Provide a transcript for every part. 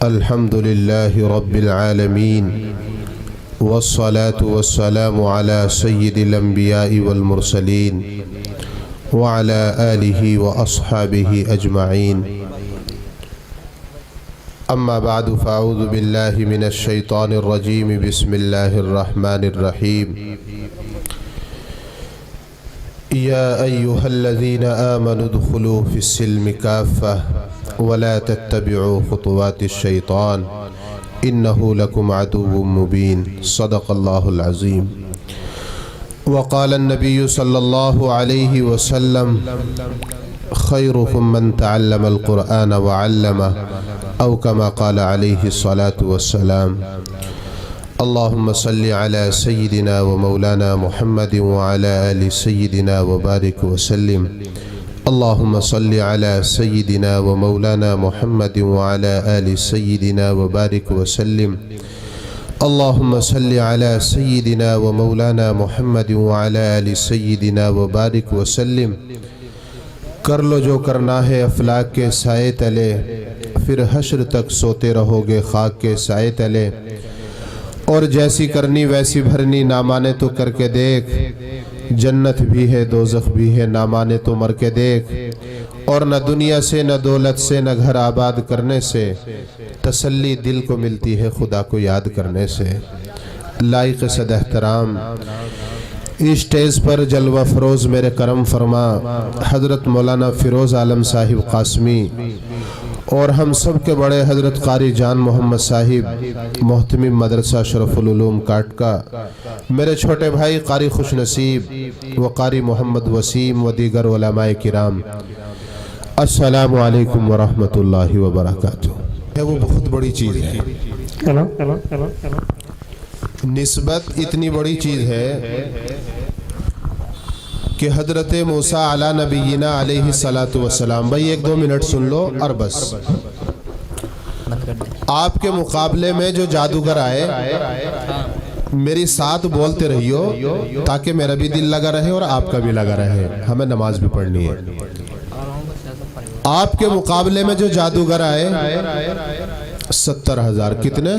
الحمد لله رب العالمين والصلاة والسلام على سيد الأنبياء والمرسلين وعلى آله وأصحابه أجمعين. أما بعد فأعوذ بالله من الشيطان الرجيم. بسم الله الرحمن الرحيم. يا أيها الذين آمنوا ادخلوا في السلم كافة ولا تتبعوا خطوات الشيطان إنه لكم عدو مبين. صدق الله العظيم. وقال النبي صلى الله عليه وسلم خيركم من تعلم القرآن وعلمه أو كما قال عليه الصلاة والسلام. اللهم صل على سيدنا ومولانا محمد وعلى آل سيدنا وبارك وسلم. اللهم صل على سيدنا ومولانا محمد وعلى آل سيدنا وبارك وسلم. اللهم صل على سيدنا ومولانا محمد وعلى آل سيدنا وبارك وسلم. کر لو جو کرنا ہے افلاک کے سائے تلے، پھر حشر تک سوتے رہو گے خاک کے سائے تلے. اور جیسی کرنی ویسی بھرنی، نہ مانے تو کر کے دیکھ. جنت بھی ہے دوزخ بھی ہے، نہ مانے تو مر کے دیکھ. اور نہ دنیا سے نہ دولت سے نہ گھر آباد کرنے سے تسلی دل کو ملتی ہے خدا کو یاد کرنے سے. لائق صد احترام اس اسٹیج پر جلوہ فروز میرے کرم فرما حضرت مولانا فیروز عالم صاحب قاسمی اور ہم سب کے بڑے حضرت قاری جان محمد صاحب محتمم مدرسہ شرف العلوم کاٹ کا، میرے چھوٹے بھائی قاری خوش نصیب و قاری محمد وسیم و دیگر علماء کرام، السلام علیکم ورحمۃ اللہ وبرکاتہ. وہ بہت بڑی چیز ہے، نسبت اتنی بڑی چیز ہے کہ حضرت موسیٰ علی نبینا علیہ السلام. بھائی ایک دو منٹ سن لو اور بس. آپ کے مقابلے میں جو جادوگر آئے میری ساتھ بولتے رہیو تاکہ میرا بھی دل لگا رہے اور آپ کا بھی لگا رہے. ہمیں نماز بھی پڑھنی ہے. آپ کے مقابلے میں جو جادوگر آئے 70,000. کتنے؟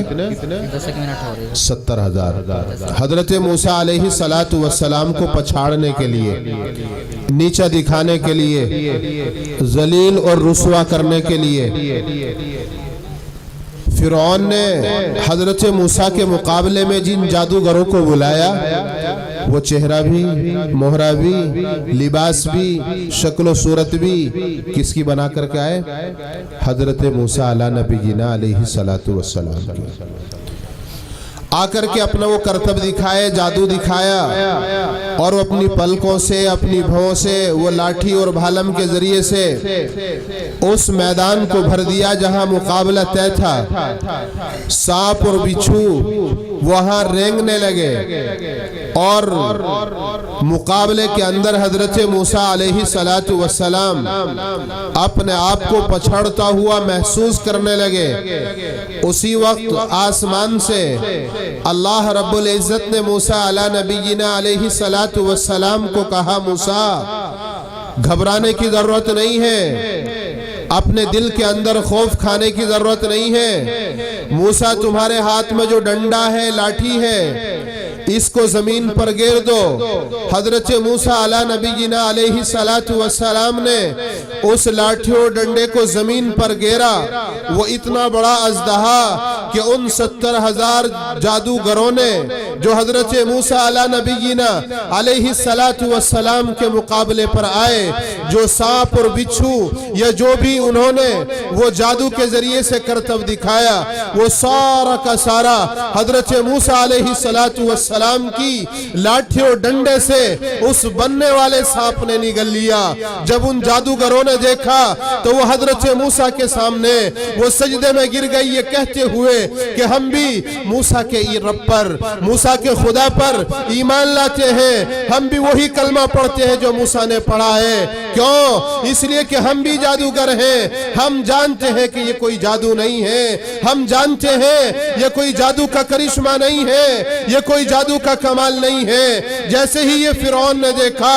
70,000. حضرت موسیٰ علیہ السلام کو پچھاڑنے کے لیے، نیچا دکھانے کے لیے، ذلیل اور رسوا کرنے کے لیے فرعون نے حضرت موسیٰ کے مقابلے میں جن جادوگروں کو بلایا وہ چہرہ بھی، مہرہ بھی، لباس بھی، شکل و صورت بھی کس کی بنا کر کے آئے؟ حضرت موسیٰ علی نبینا علیہ السلام کی. آ کر کے اپنا وہ کرتب دکھائے، جادو دکھایا اور وہ اپنی پلکوں سے، اپنی بھوں سے، وہ لاٹھی اور بھالم کے ذریعے سے اس میدان کو بھر دیا جہاں مقابلہ طے تھا. سانپ اور بچھو وہاں رینگنے لگے اور مقابلے کے اندر حضرت موسیٰ علیہ السلام اپنے آپ کو پچھڑتا ہوا محسوس کرنے لگے. اسی وقت آسمان سے اللہ رب العزت نے موسیٰ علی نبینا علیہ السلام کو کہا موسیٰ گھبرانے کی ضرورت نہیں ہے، اپنے دل کے اندر خوف کھانے کی ضرورت نہیں ہے. موسیٰ تمہارے ہاتھ میں جو ڈنڈا ہے، لاٹھی ہے، اس کو زمین پر گیر دو. حضرت موسیٰ علی نبینا علیہ السلام نے اس لاٹھی اور ڈنڈے کو زمین پر گیرا. وہ اتنا بڑا اژدہا کہ ان 70,000 جادوگروں نے جو حضرت موسیٰ علی نبینا علیہ السلام کے مقابلے پر آئے، جو سانپ اور بچھو یا جو بھی انہوں نے وہ جادو کے ذریعے سے کرتب دکھایا، وہ سارا کا سارا حضرت موسیٰ علیہ السلام کی لاٹھی اور ڈنڈے سے اس بننے والے سانپ نے نگل لیا. جب ان جادوگروں نے دیکھا تو وہ حضرت موسیٰ کے سامنے وہ سجدے میں گر گئی یہ کہتے ہوئے کہ ہم بھی موسیٰ کے رب پر، موسیٰ کے خدا پر ایمان لاتے ہیں، ہم بھی وہی کلمہ پڑھتے ہیں جو موسیٰ نے پڑھا ہے. کیوں؟ اس لیے کہ ہم بھی جادوگر ہیں. ہم جانتے ہیں کہ یہ کوئی جادو نہیں ہے، ہم جانتے ہیں یہ کوئی جادو کا کرشمہ نہیں ہے، یہ کوئی جادو جادو کا کمال نہیں ہے۔ جیسے ہی یہ فرعون نے دیکھا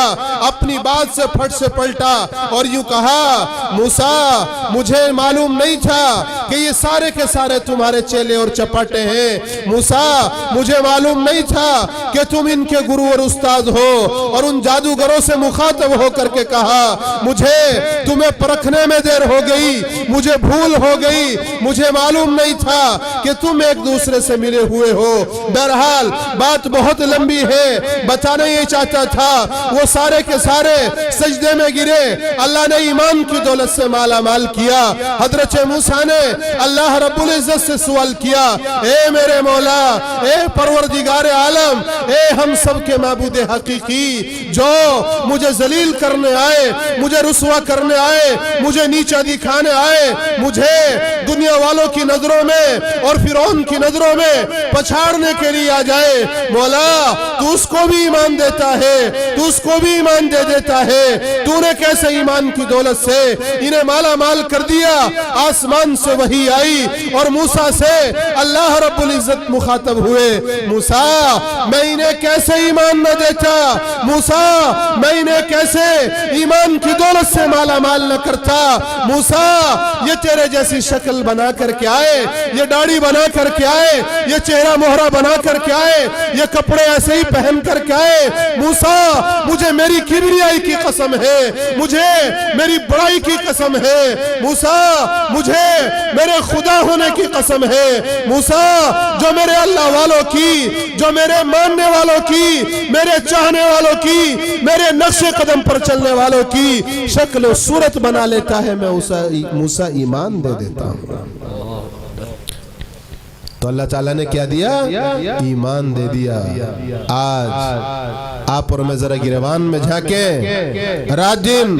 اپنی بات سے پھٹ سے پلٹا اور یوں کہا موسیٰ مجھے معلوم نہیں تھا کہ یہ سارے کے سارے تمہارے چیلے اور چپاٹے ہیں، موسیٰ مجھے معلوم نہیں تھا کہ تم ان کے گرو اور استاد ہو۔ اور ان جادوگروں سے مخاطب ہو کر کے کہا مجھے تمہیں پرکھنے میں دیر ہو گئی، مجھے بھول ہو گئی، مجھے معلوم نہیں تھا کہ تم ایک دوسرے سے ملے ہوئے ہو۔ بہرحال بات بہت لمبی ہے، بتانا یہ چاہتا تھا وہ سارے کے سارے سجدے میں گرے، اللہ نے ایمان کی دولت سے مالا مال کیا۔ حضرت موسیٰ نے اللہ رب العزت سے سوال کیا اے میرے مولا، اے پروردگار عالم، اے ہم سب کے معبود حقیقی جو مجھے ذلیل کرنے آئے، مجھے رسوا کرنے آئے، مجھے نیچا دکھانے آئے، مجھے دنیا والوں کی نظروں میں اور فرعون کی نظروں میں پچھاڑنے کے لیے آ جائے، مولا تو اس کو بھی ایمان دیتا ہے، تو اس کو بھی ایمان دے دیتا ہے، تو نے کیسے ایمان کی دولت سے انہیں مالا مال کر دیا۔ آسمان سے وحی آئی اور موسیٰ سے اللہ رب العزت مخاطب ہوئے، موسیٰ میں انہیں کیسے ایمان نہ دیتا، موسیٰ میں انہیں کیسے ایمان کی دولت سے مالا مال نہ کرتا، موسیٰ یہ تیرے جیسی شکل بنا کر کے آئے، یہ داڑھی بنا کر کے آئے، یہ چہرہ مہرہ بنا کر کے آئے، یہ کپڑے ایسے ہی پہن کر کے آئے، موسیٰ مجھے میری کبریائی کی قسم ہے، مجھے میری بڑائی کی قسم ہے، موسیٰ مجھے میرے خدا ہونے کی قسم ہے، موسیٰ جو میرے اللہ والوں کی، جو میرے ماننے والوں کی، میرے چاہنے والوں کی، میرے نقش قدم پر چلنے والوں کی شکل و صورت بنا لیتا ہے، میں موسیٰ ایمان دے دیتا ہوں۔ تو اللہ تعالیٰ نے کیا دیا؟ ایمان دے دیا۔ آج آپ اور میں ذرا گریوان میں جھانکیں، رات دن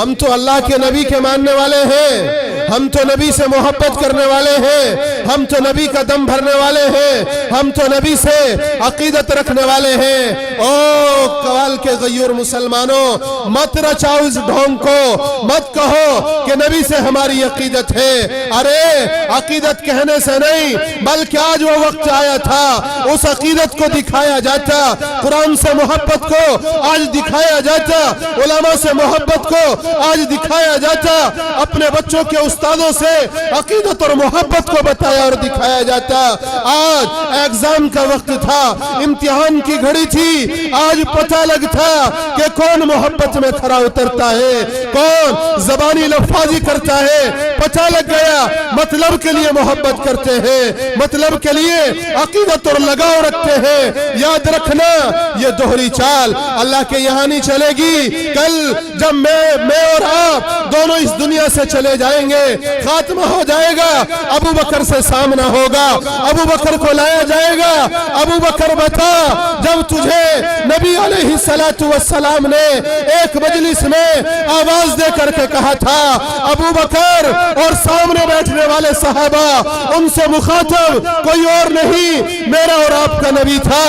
ہم تو اللہ کے نبی کے ماننے والے ہیں، ہم تو نبی سے محبت کرنے والے ہیں، ہم تو نبی کا دم بھرنے والے ہیں، ہم تو نبی سے عقیدت رکھنے والے ہیں۔ او قوال کے غیور مسلمانوں، مت رچاؤ اس ڈھونگ کو، مت کہو کہ نبی سے ہماری عقیدت ہے۔ ارے عقیدت کہنے سے نہیں بلکہ آج وہ وقت آیا تھا اس عقیدت کو دکھایا جاتا، قرآن سے محبت کو آج دکھایا جاتا، علماء سے محبت کو آج دکھایا جاتا، اپنے بچوں کے استادوں سے عقیدت اور محبت کو بتایا اور دکھایا جاتا۔ آج ایگزام کا وقت تھا، امتحان کی گھڑی تھی، آج پتہ لگتا کہ کون محبت میں کھرا اترتا ہے، کون زبانی لفظی کرتا ہے، پتہ لگ گیا مطلب کے لیے محبت کرتے ہیں، مطلب کے لیے عقیدت اور لگاؤ رکھتے ہیں۔ یاد رکھنا یہ دوہری چال اللہ کے یہاں نہیں چلے گی۔ کل جب میں اور آپ دونوں اس دنیا سے چلے جائیں گے، خاتمہ ہو جائے گا، ابو بکر سے سامنا ہوگا، ابو بکر کو لایا جائے گا، ابو بکر بتا جب تجھے نبی علیہ السلام نے ایک مجلس میں آواز دے کر کے کہا تھا ابو بکر، اور سامنے بیٹھنے والے صحابہ ان سے مخاطب کوئی اور نہیں میرا اور آپ کا نبی تھا،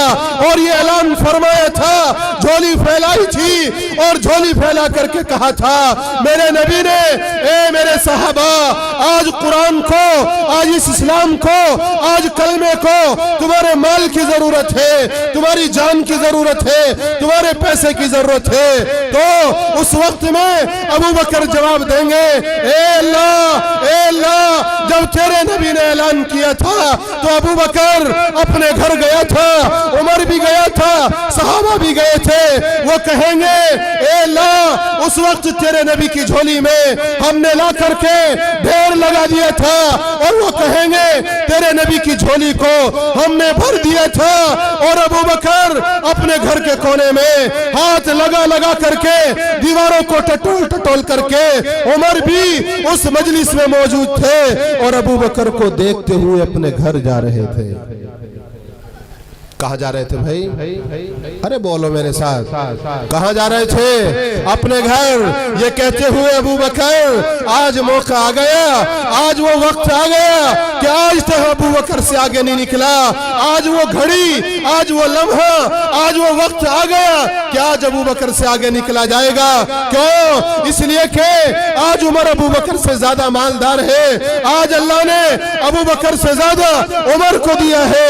اور یہ اعلان فرمایا تھا، جھولی پھیلائی تھی اور جھولی پھیلا کر کے کہا تھا میرے نبی نے اے میرے صحابہ، آج قرآن کو، آج اس اسلام کو، آج کلمے کو تمہارے مال کی ضرورت ہے، تمہاری جان کی ضرورت ہے، تمہارے پیسے کی ضرورت ہے۔ تو اس وقت میں ابو بکر جواب دیں گے اے اللہ جب تیرے نبی نے اعلان کیا تھا تو ابو بکر اپنے گھر گیا تھا، عمر بھی گیا تھا، صحابہ بھی گئے تھے، وہ کہیں گے اے اللہ اس وقت تیرے نبی کی جھولی میں ہم نے لا کر کے ڈھیر لگا دیا تھا، اور وہ کہیں گے تیرے نبی کی جھولی کو ہم نے بھر دیا تھا، اور ابو بکر اپنے گھر کے کونے میں ہاتھ لگا کر کے دیواروں کو ٹٹول کر کے عمر بھی اس مجلس میں موجود تھے اور ابو بکر کو دیکھتے ہوئے اپنے گھر جا رہے تھے۔ کہاں جا رہے تھے بھائی؟ ارے بولو میرے ساتھ، کہاں جا رہے تھے؟ اپنے گھر، یہ کہتے ہوئے ابو بکر آج موقع آ گیا، آج وہ وقت آ گیا کہ آج تک ابو بکر سے آگے نہیں نکلا، آج وہ گھڑی، آج وہ لمحہ، آج وہ وقت آ گیا کہ آج ابو بکر سے آگے نکلا جائے گا۔ کیوں؟ اس لیے کہ آج عمر ابو بکر سے زیادہ مالدار ہے، آج اللہ نے ابو بکر سے زیادہ عمر کو دیا ہے۔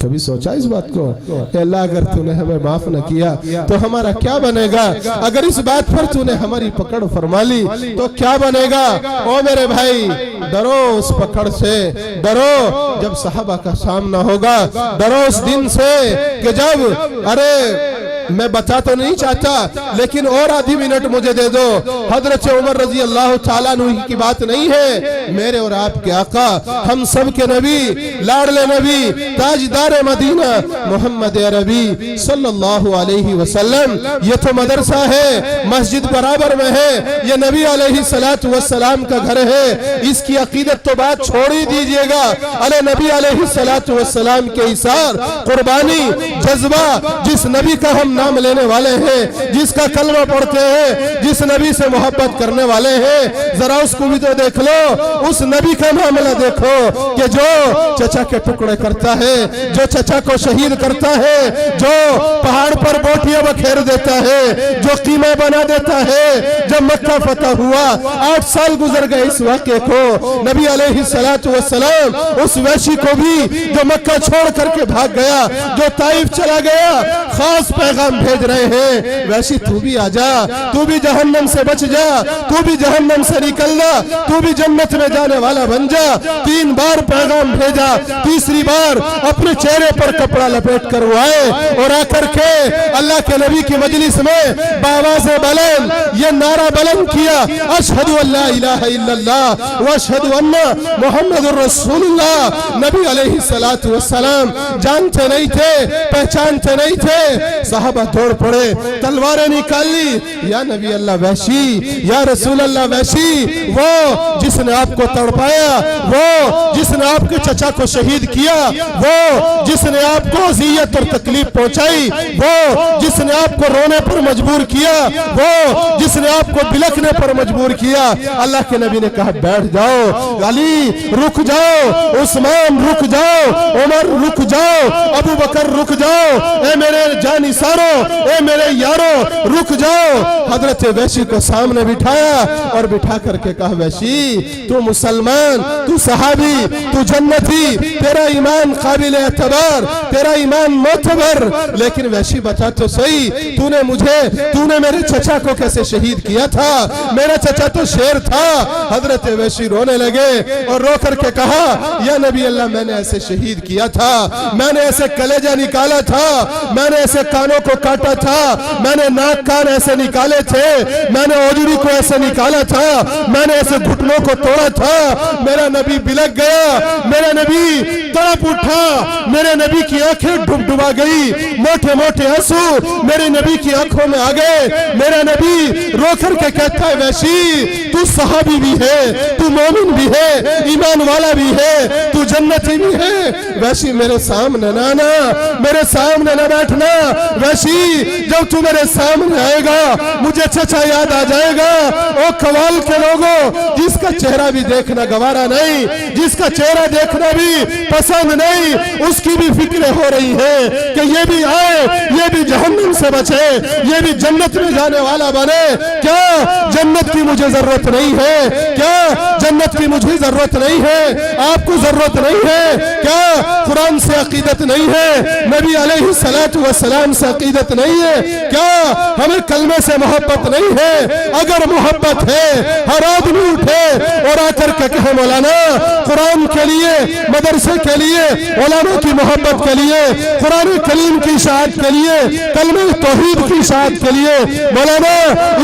کبھی سوچا اس بات کو؟ اے اللہ اگر تو نے ہمیں معاف نہ کیا تو ہمارا کیا بنے گا؟ اگر اس بات پر تو نے ہماری پکڑ فرما لی تو کیا بنے گا؟ او میرے بھائی، ڈرو اس پکڑ سے، ڈرو جب صحابہ کا سامنا ہوگا، ڈرو اس دن سے کہ جب میں بتا تو نہیں چاہتا لیکن اور آدھی منٹ مجھے دے دو۔ حضرت عمر رضی اللہ تعالیٰ عنہ کی بات نہیں ہے، میرے اور آپ کے آقا، ہم سب کے نبی، لاڈلے نبی، تاجدار مدینہ محمد عربی صلی اللہ علیہ وسلم، یہ تو مدرسہ ہے، مسجد برابر میں ہے، یہ نبی علیہ السلام کا گھر ہے، اس کی عقیدت تو بات چھوڑ ہی دیجئے گا۔ علی نبی علیہ السلام کے اثار، قربانی، جذبہ، جس نبی کا ہم نام لینے والے ہیں، جس کا کلمہ پڑھتے ہیں، جس نبی سے محبت کرنے والے ہیں، ذرا اس کو بھی تو دیکھ لو، اس نبی کا معاملہ دیکھو کہ جو چچا کے ٹکڑے کرتا ہے، جو چچا کو شہید کرتا ہے، جو پہاڑ پر بوٹیاں بکھیر دیتا ہے، جو قیمہ بنا دیتا ہے۔ جب مکہ فتح ہوا، 8 سال گزر گئے اس واقعے کو، نبی علیہ السلام اس وحشی کو بھی جو مکہ چھوڑ کر کے بھاگ گیا، جو طائف چلا گیا، خاص پیغام بھیج رہے ہیں، ویسی تو بھی آجا، تو بھی جہنم سے بچ جا، تو بھی جہنم سے نکل جا، تو بھی جنت میں جانے والا بن جا۔ 3 بار پیغام بھیجا، تیسری بار اپنے چہرے پر کپڑا لپیٹ کر وہ آئے اور آ کر کے اللہ کے نبی کی مجلس میں بآواز بلند یہ نعرہ بلند کیا، اشہد ان لا الہ الا اللہ واشہد ان محمد الرسول اللہ۔ نبی علیہ السلام جانتے نہیں تھے، پہچانتے نہیں تھے، صحابہ دوڑ پڑے، تلواریں نکال لی، یا نبی اللہ وحشی، یا رسول اللہ وحشی، وہ جس نے آپ کو تڑپایا، وہ جس نے آپ کے چچا کو شہید کیا، وہ جس نے آپ کو اذیت اور تکلیف پہنچائی، وہ جس نے آپ کو رونے پر مجبور کیا، وہ جس نے آپ کو بلکنے پر مجبور کیا۔ اللہ کے نبی نے کہا بیٹھ جاؤ، علی رک جاؤ، عثمان رک جاؤ، عمر رک جاؤ، ابو بکر رک جاؤ، اے میرے جانی سارو، اے میرے یارو رک جاؤ۔ حضرت وحشی کو سامنے بٹھایا اور بٹھا کر کے کہا وحشی تو مسلمان، تو صحابی، تو جنتی، تیرا ایمان قابل اعتبار، تیرا ایمان معتبر، لیکن وحشی بتا تو صحیح، تو نے میرے چچا کو کیسے شہید کیا تھا؟ میرا چچا تو شیر تھا۔ حضرت وحشی رونے لگے اور رو کر کے کہا یا نبی اللہ میں نے ایسے شہید کیا تھا، میں نے ایسے کلیجہ نکالا تھا، میں نے ایسے کانوں کو کاٹا تھا، میں نے ناک کان ایسے نکالے تھے، میں نے اوجڑی کو ایسے نکالا تھا، میں نے ایسے گھٹنوں کو توڑا تھا۔ میرا نبی بلک گیا، میرا نبی تڑپ اٹھا، میرے نبی کی آنکھیں ڈبا گئی، موٹے موٹے آنسو میرے نبی کی آنکھوں میں آ گئے۔ میرا نبی رو کر کے کہتا ہے وحشی تو صحابی بھی ہے، تو مومن بھی ہے، ایمان والا بھی ہے، تو جنتی بھی ہے، وحشی میرے سامنے نہ آنا، میرے سامنے نہ بیٹھنا، وحشی جب تو میرے سامنے آئے گا مجھے چچا یاد آ جائے گا۔ او قوال کے لوگوں، جس کا چہرہ بھی دیکھنا گوارا نہیں، جس کا چہرہ دیکھنا بھی پسند نہیں، اس کی بھی فکریں ہو رہی ہیں کہ یہ بھی آئے، یہ بھی جہنم سے بچے، یہ بھی جنت میں جانے والا بنے۔ کیا جنت کی مجھے ضرورت نہیں ہے؟ کیا جنت کی مجھے ضرورت نہیں ہے؟ آپ کو ضرورت نہیں ہے؟ کیا قرآن سے عقیدت نہیں ہے؟ نبی علیہ السلام سے عقیدت نہیں ہے؟ کیا ہمیں کلمے سے محبت نہیں ہے؟ اگر محبت ہے ہر آدمی اٹھے اور آ کر کے کہے مولانا قرآن کے لیے، مدرسے کے لیے، علماء کی محبت کے لیے، قرآن کریم کی اشاعت کے لیے، کلمہ توحید کی اشاعت کے لیے، مولانا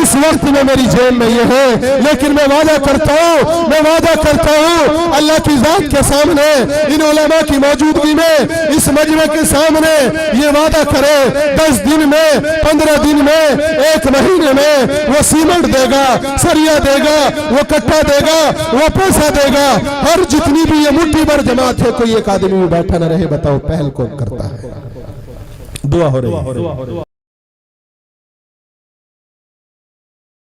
اس وقت میں میری جیب میں یہ ہے، لیکن میں وعدہ کرتا ہوں اللہ کی ذات کے سامنے، ان علماء کی موجودگی میں، اس مجمع کے سامنے یہ وعدہ کرے 10 دن میں، 15 دن میں، 1 مہینے میں وہ سیمنٹ دے گا، سریا دے گا، وہ کٹا دے گا، وہ پیسہ دے گا، ہر جتنی بھی یہ مٹھی بھر جماعت ہے کوئی ایک آدمی بیٹھا نہ رہے، بتاؤ پہل کون کرتا ہے؟ دعا ہو رہی ہے۔